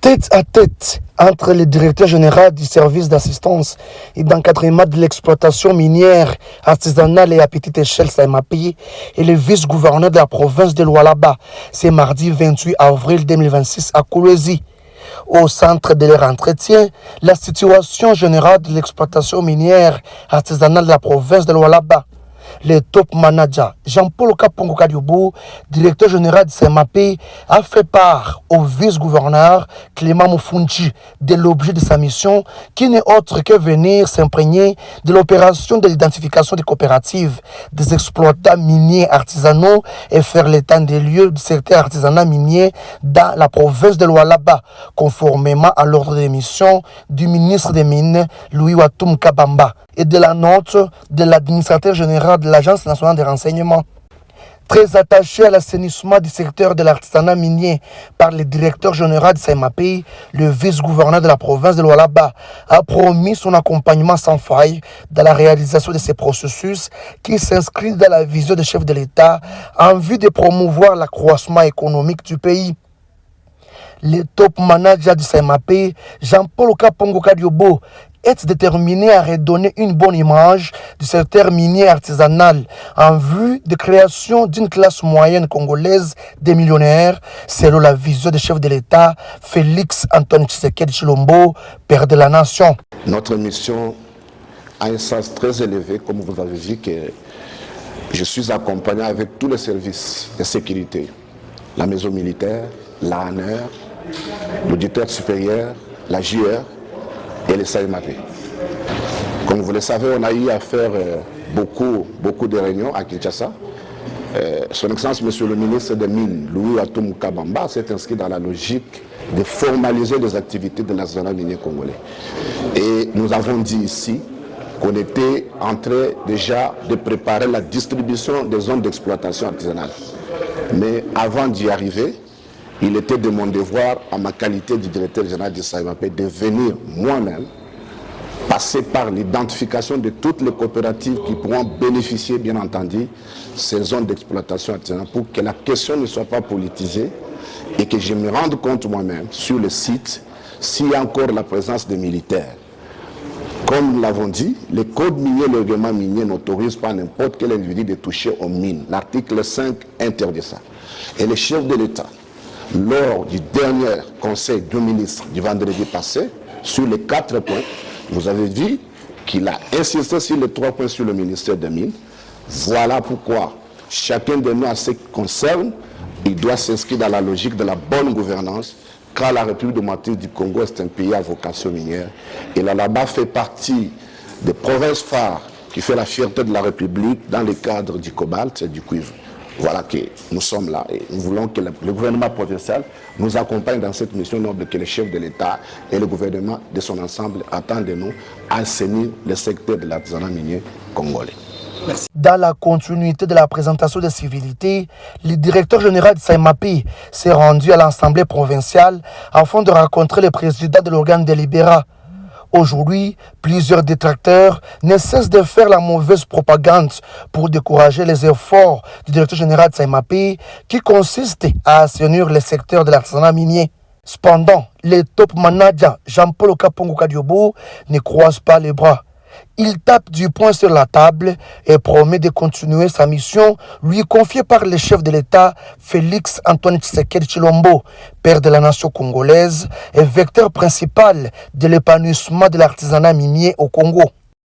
tête à tête entre le directeur général du service d'assistance et d'encadrement de l'exploitation minière artisanale et à petite échelle SAEMAPI et le vice-gouverneur de la province de Lualaba. C'est mardi 28 avril 2026 à Kolwezi. Au centre de leur entretien, la situation générale de l'exploitation minière artisanale de la province de Lualaba. Le top manager Jean-Paul Kapongo Kadiobo, directeur général de SAEMAPI, a fait part au vice-gouverneur Clément Moufounchi de l'objet de sa mission qui n'est autre que venir s'imprégner de l'opération de l'identification des coopératives, des exploitants miniers artisanaux et faire l'état des lieux du secteur artisanal minier dans la province de Lualaba, conformément à l'ordre de mission du ministre des Mines, Louis Watoum Kabamba, et de la note de l'administrateur général de l'Agence nationale de renseignement. Très attaché à l'assainissement du secteur de l'artisanat minier par le directeur général de SAEMAPI, le vice-gouverneur de la province de Lualaba a promis son accompagnement sans faille dans la réalisation de ces processus qui s'inscrivent dans la vision du chef de l'État en vue de promouvoir l'accroissement économique du pays. Le top manager du SAEMAPI, Jean-Paul Kapongo Kadiobo, est déterminé à redonner une bonne image du secteur minier artisanal en vue de création d'une classe moyenne congolaise des millionnaires, selon la vision du chef de l'État, Félix Antoine Tshisekedi Tshilombo, père de la nation. Notre mission a un sens très élevé, comme vous avez vu, que je suis accompagné avec tous les services de sécurité, la maison militaire, l'ANR, l'auditeur supérieur, la JR, et les SAEMAPI. Comme vous le savez, on a eu à faire beaucoup de réunions à Kinshasa. Son Excellence, Monsieur le ministre des Mines, Louis Watoum Kabamba, s'est inscrit dans la logique de formaliser les activités de l'artisanat minier congolais. Et nous avons dit ici qu'on était en train déjà de préparer la distribution des zones d'exploitation artisanale. Mais avant d'y arriver, il était de mon devoir, en ma qualité de directeur général du SAEMAPI, de venir moi-même passer par l'identification de toutes les coopératives qui pourront bénéficier, bien entendu, ces zones d'exploitation artisanale pour que la question ne soit pas politisée et que je me rende compte moi-même sur le site s'il y a encore la présence des militaires. Comme nous l'avons dit, le code minier, le règlement minier n'autorise pas n'importe quel individu de toucher aux mines. L'article 5 interdit ça. Et le chef de l'État, lors du dernier conseil du ministre du vendredi passé, sur les 4 points, vous avez vu qu'il a insisté sur les 3 points sur le ministère des Mines. Voilà pourquoi chacun de nous, à ce qui concerne, il doit s'inscrire dans la logique de la bonne gouvernance, car la République démocratique du Congo est un pays à vocation minière. Et là-bas fait partie des provinces phares qui fait la fierté de la République dans le cadre du cobalt et du cuivre. Voilà que nous sommes là et nous voulons que le gouvernement provincial nous accompagne dans cette mission noble que le chef de l'État et le gouvernement de son ensemble attendent de nous à assainir le secteur de l'artisanat minier congolais. Merci. Dans la continuité de la présentation des civilités, le directeur général de SAEMAPI s'est rendu à l'Assemblée provinciale afin de rencontrer le président de l'organe délibérant. Aujourd'hui, plusieurs détracteurs ne cessent de faire la mauvaise propagande pour décourager les efforts du directeur général de SAEMAPI qui consiste à assainir le secteur de l'artisanat minier. Cependant, le top manager Jean-Paul Kapongo Kadiobo ne croise pas les bras. Il tape du poing sur la table et promet de continuer sa mission lui confiée par le chef de l'État, Félix Antoine Tshisekedi Tshilombo, père de la nation congolaise et vecteur principal de l'épanouissement de l'artisanat minier au Congo.